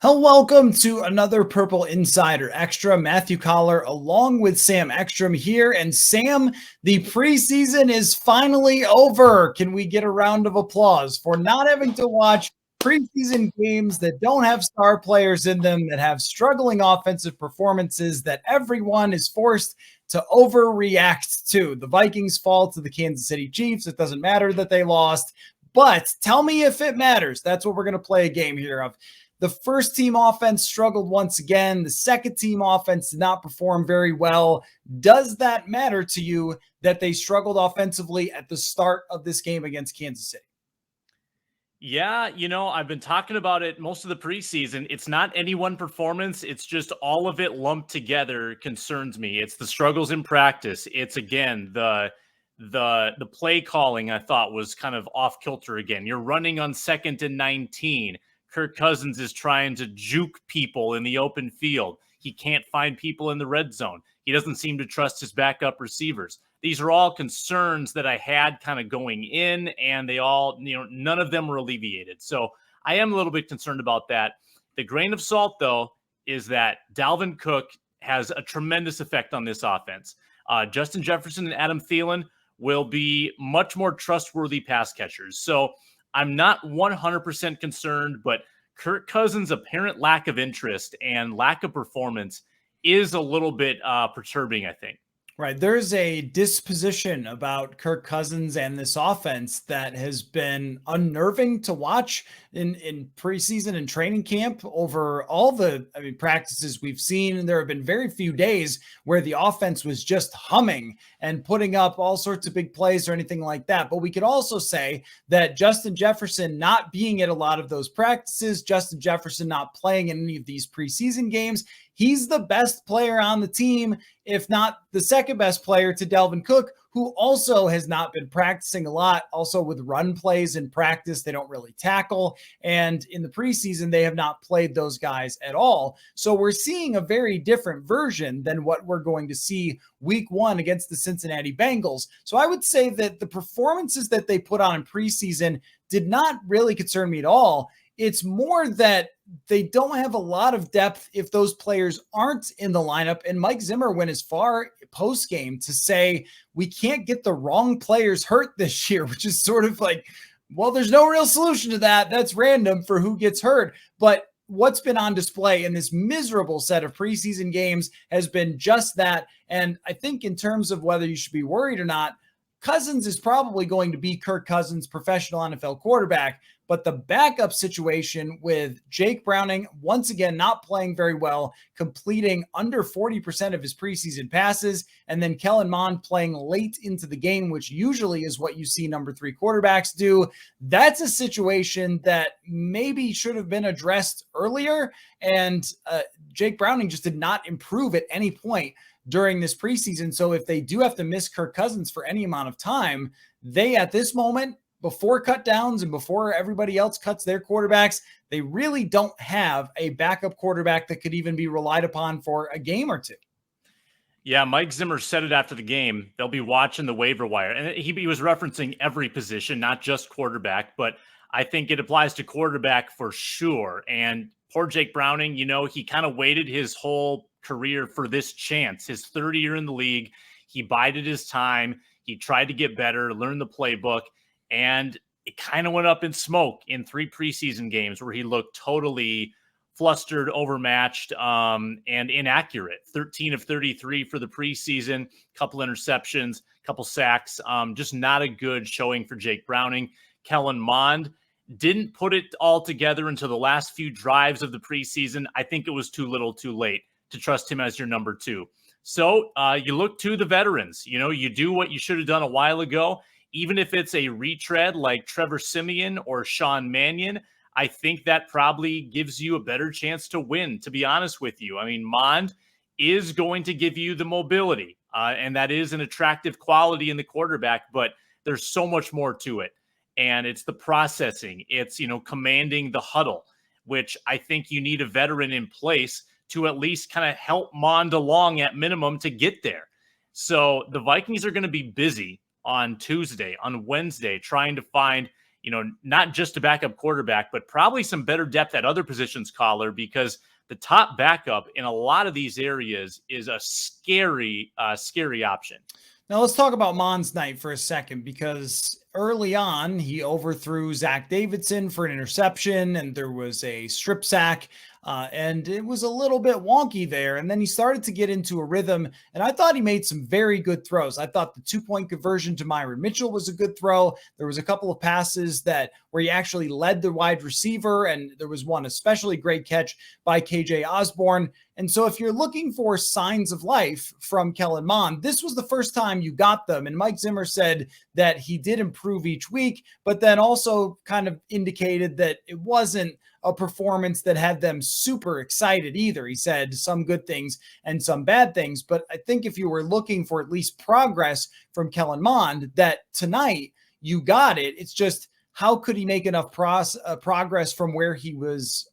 Welcome to another Purple Insider Extra. Matthew Coller along with Sam Ekstrom here. And Sam, the preseason is finally over. Can we get a round of applause for not having to watch preseason games that don't have star players in them, that have struggling offensive performances that everyone is forced to overreact to? The Vikings fall to the Kansas City Chiefs. It doesn't matter that they lost, but tell me if it matters. That's what we're going to play a game here of. The first team offense struggled once again. The second team offense did not perform very well. Does that matter to you that they struggled offensively at the start of this game against Kansas City? Yeah, I've been talking about it most of the preseason. It's not any one performance. It's just all of it lumped together concerns me. It's the struggles in practice. It's again the play calling I thought was kind of off kilter again. You're running on 2nd and 19. Kirk Cousins is trying to juke people in the open field. He can't find people in the red zone. He doesn't seem to trust his backup receivers. These are all concerns that I had kind of going in, and they all, none of them were alleviated. So I am a little bit concerned about that. The grain of salt, though, is that Dalvin Cook has a tremendous effect on this offense. Justin Jefferson and Adam Thielen will be much more trustworthy pass catchers. So I'm not 100% concerned, but Kirk Cousins' apparent lack of interest and lack of performance is a little bit perturbing, I think. Right. There's a disposition about Kirk Cousins and this offense that has been unnerving to watch in preseason and training camp over all the practices we've seen. And there have been very few days where the offense was just humming and putting up all sorts of big plays or anything like that. But we could also say that Justin Jefferson not being at a lot of those practices, Justin Jefferson not playing in any of these preseason games, he's the best player on the team, if not the second best player to Dalvin Cook, who also has not been practicing a lot. Also with run plays in practice, they don't really tackle. And in the preseason, they have not played those guys at all. So we're seeing a very different version than what we're going to see week 1 against the Cincinnati Bengals. So I would say that the performances that they put on in preseason did not really concern me at all. It's more that they don't have a lot of depth if those players aren't in the lineup. And Mike Zimmer went as far post-game to say, we can't get the wrong players hurt this year, which is sort of like, well, there's no real solution to that. That's random for who gets hurt. But what's been on display in this miserable set of preseason games has been just that. And I think in terms of whether you should be worried or not, Cousins is probably going to be Kirk Cousins, professional NFL quarterback, but the backup situation with Jake Browning, once again, not playing very well, completing under 40% of his preseason passes, and then Kellen Mond playing late into the game, which usually is what you see number 3 quarterbacks do. That's a situation that maybe should have been addressed earlier, and Jake Browning just did not improve at any point during this preseason. So if they do have to miss Kirk Cousins for any amount of time, they at this moment, before cut downs and before everybody else cuts their quarterbacks, they really don't have a backup quarterback that could even be relied upon for a game or two. Yeah, Mike Zimmer said it after the game. They'll be watching the waiver wire. And he was referencing every position, not just quarterback, but I think it applies to quarterback for sure. And poor Jake Browning, he kind of waited his whole career for this chance. His third year in the league, he bided his time. He tried to get better, learn the playbook, and it kind of went up in smoke in 3 preseason games where he looked totally flustered, overmatched, and inaccurate. 13 of 33 for the preseason, couple interceptions, couple sacks. Just not a good showing for Jake Browning. Kellen Mond didn't put it all together until the last few drives of the preseason. I think it was too little too late to trust him as your number 2. So you look to the veterans. You do what you should have done a while ago. Even if it's a retread like Trevor Siemian or Sean Mannion, I think that probably gives you a better chance to win, to be honest with you. I mean, Mond is going to give you the mobility, and that is an attractive quality in the quarterback, but there's so much more to it. And it's the processing. It's, commanding the huddle, which I think you need a veteran in place to at least kind of help Mond along at minimum to get there. So the Vikings are going to be busy on Tuesday, on Wednesday, trying to find, not just a backup quarterback, but probably some better depth at other positions, Coller, because the top backup in a lot of these areas is a scary option. Now let's talk about Mond's night for a second, because early on he overthrew Zach Davidson for an interception and there was a strip sack. And it was a little bit wonky there. And then he started to get into a rhythm. And I thought he made some very good throws. I thought the 2-point conversion to Myron Mitchell was a good throw. There was a couple of passes where he actually led the wide receiver. And there was one especially great catch by KJ Osborne. And so if you're looking for signs of life from Kellen Mond, this was the first time you got them. And Mike Zimmer said that he did improve each week, but then also kind of indicated that it wasn't a performance that had them super excited either. He said some good things and some bad things, but I think if you were looking for at least progress from Kellen Mond, that tonight you got it. It's just, how could he make enough progress from where he was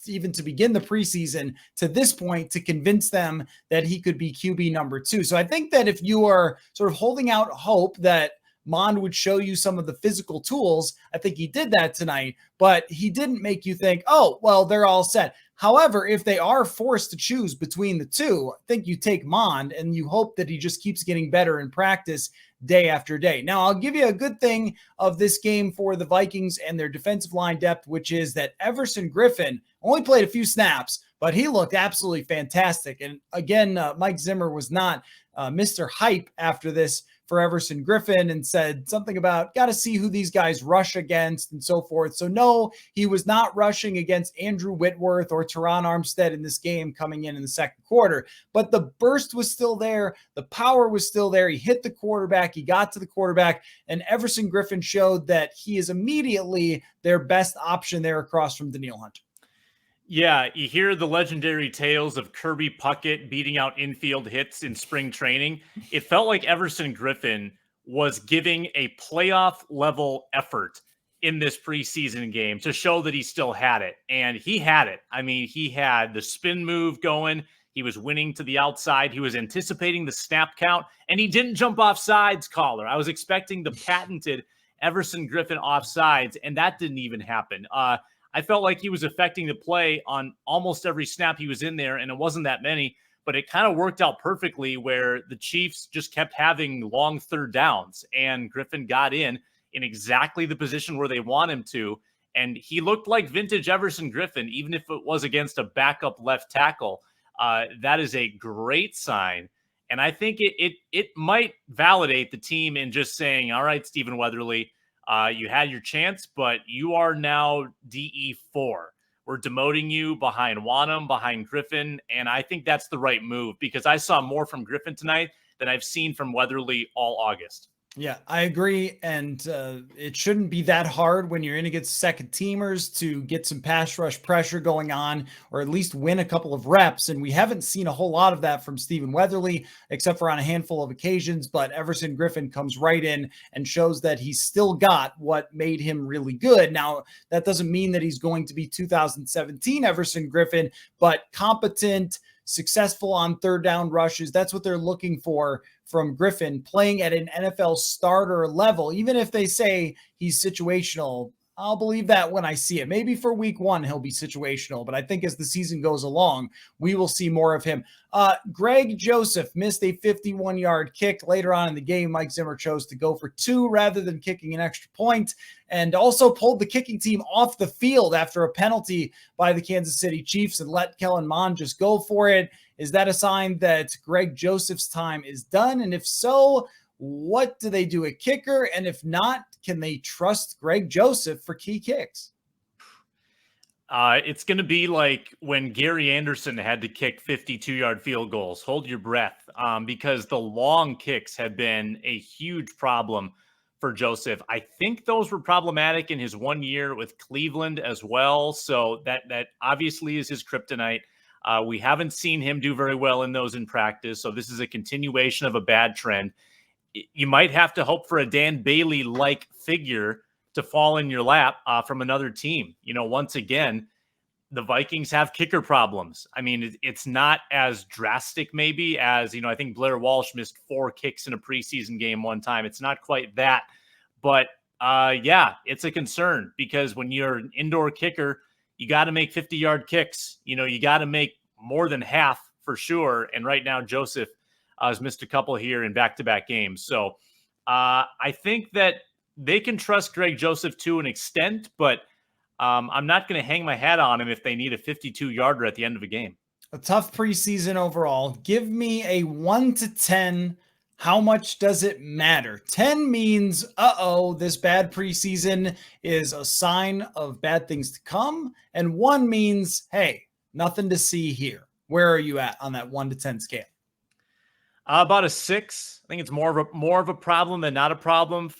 even to begin the preseason to this point to convince them that he could be QB number 2? So I think that if you are sort of holding out hope that Mond would show you some of the physical tools, I think he did that tonight, but he didn't make you think, oh, well, they're all set. However, if they are forced to choose between the two, I think you take Mond and you hope that he just keeps getting better in practice day after day. Now, I'll give you a good thing of this game for the Vikings and their defensive line depth, which is that Everson Griffen only played a few snaps, but he looked absolutely fantastic. And again, Mike Zimmer was not Mr. Hype after this for Everson Griffen and said something about got to see who these guys rush against and so forth. So no, he was not rushing against Andrew Whitworth or Teron Armstead in this game coming in the second quarter, but the burst was still there. The power was still there. He hit the quarterback. He got to the quarterback, and Everson Griffen showed that he is immediately their best option there across from Danielle Hunter. Yeah, you hear the legendary tales of Kirby Puckett beating out infield hits in spring training. It felt like Everson Griffen was giving a playoff level effort in this preseason game to show that he still had it. And he had it. I mean, he had the spin move going. He was winning to the outside. He was anticipating the snap count, and he didn't jump off sides, Coller. I was expecting the patented Everson Griffen off sides, and that didn't even happen. I felt like he was affecting the play on almost every snap he was in there, and it wasn't that many, but it kind of worked out perfectly where the Chiefs just kept having long third downs, and Griffen got in exactly the position where they want him to, and he looked like vintage Everson Griffen, even if it was against a backup left tackle. That is a great sign, and I think it might validate the team in just saying, all right, Stephen Weatherly, you had your chance, but you are now DE4. We're demoting you behind Wanham, behind Griffen, and I think that's the right move because I saw more from Griffen tonight than I've seen from Weatherly all August. Yeah, I agree. And it shouldn't be that hard when you're in against second teamers to get some pass rush pressure going on, or at least win a couple of reps. And we haven't seen a whole lot of that from Stephen Weatherly, except for on a handful of occasions. But Everson Griffen comes right in and shows that he's still got what made him really good. Now, that doesn't mean that he's going to be 2017 Everson Griffen, but competent, successful on third down rushes. That's what they're looking for from Griffen, playing at an NFL starter level. Even if they say he's situational, I'll believe that when I see it. Maybe for week 1, he'll be situational, but I think as the season goes along, we will see more of him. Greg Joseph missed a 51-yard kick later on in the game. Mike Zimmer chose to go for 2 rather than kicking an extra point, and also pulled the kicking team off the field after a penalty by the Kansas City Chiefs and let Kellen Mond just go for it. Is that a sign that Greg Joseph's time is done? And if so, what do they do at kicker? And if not, can they trust Greg Joseph for key kicks? It's going to be like when Gary Anderson had to kick 52-yard field goals. Hold your breath, because the long kicks have been a huge problem for Joseph. I think those were problematic in his 1 year with Cleveland as well. So that obviously is his kryptonite. We haven't seen him do very well in those in practice. So this is a continuation of a bad trend. You might have to hope for a Dan Bailey-like figure to fall in your lap from another team. Once again, the Vikings have kicker problems. I mean, it's not as drastic maybe as, I think Blair Walsh missed 4 kicks in a preseason game one time. It's not quite that, but Yeah, it's a concern because when you're an indoor kicker, you got to make 50-yard kicks. You got to make more than half for sure. And right now, Joseph has missed a couple here in back-to-back games. So I think that they can trust Greg Joseph to an extent, but I'm not going to hang my hat on him if they need a 52-yarder at the end of a game. A tough preseason overall. Give me a 1 to 10. How much does it matter? 10 means, this bad preseason is a sign of bad things to come. And 1 means, hey, nothing to see here. Where are you at on that 1 to 10 scale? About a 6. I think it's more of a problem than not a problem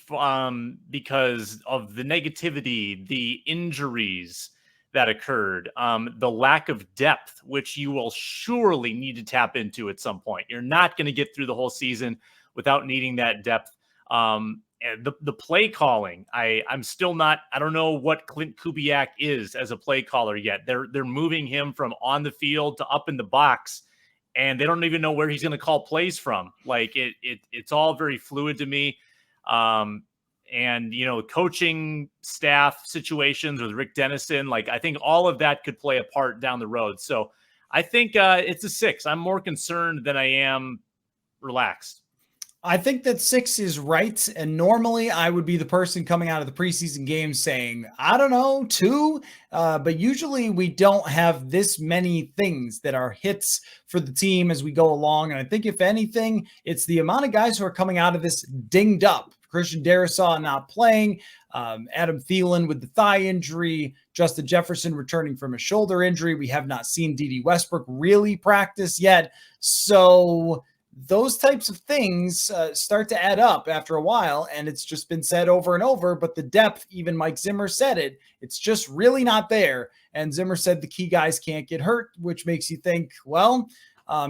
because of the negativity, the injuries that occurred, the lack of depth, which you will surely need to tap into at some point. You're not going to get through the whole season without needing that depth. And the play calling, I'm still not. I don't know what Clint Kubiak is as a play caller yet. They're moving him from on the field to up in the box, and they don't even know where he's going to call plays from. Like it's all very fluid to me. And, coaching staff situations with Rick Dennison, like I think all of that could play a part down the road. So I think it's a 6. I'm more concerned than I am relaxed. I think that 6 is right. And normally I would be the person coming out of the preseason game saying, I don't know, 2. But usually we don't have this many things that are hits for the team as we go along. And I think if anything, it's the amount of guys who are coming out of this dinged up. Christian Darrisaw not playing, Adam Thielen with the thigh injury, Justin Jefferson returning from a shoulder injury. We have not seen Dede Westbrook really practice yet. So those types of things start to add up after a while, and it's just been said over and over, but the depth, even Mike Zimmer said it, it's just really not there. And Zimmer said the key guys can't get hurt, which makes you think, well,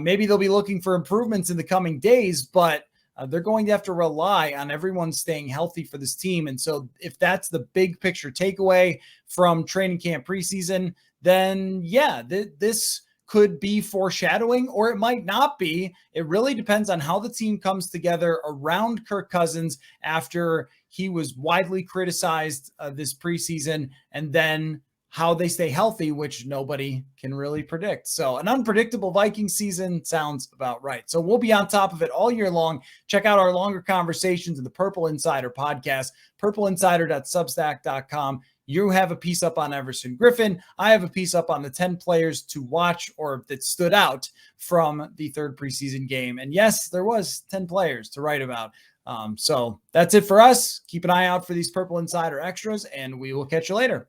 maybe they'll be looking for improvements in the coming days, but they're going to have to rely on everyone staying healthy for this team. And so if that's the big picture takeaway from training camp preseason, then yeah, this could be foreshadowing or it might not be. It really depends on how the team comes together around Kirk Cousins after he was widely criticized this preseason, and then how they stay healthy, which nobody can really predict. So an unpredictable Viking season sounds about right. So we'll be on top of it all year long. Check out our longer conversations in the Purple Insider podcast, purpleinsider.substack.com. You have a piece up on Everson Griffin. I have a piece up on the 10 players to watch or that stood out from the third preseason game. And yes, there was 10 players to write about. So that's it for us. Keep an eye out for these Purple Insider extras, and we will catch you later.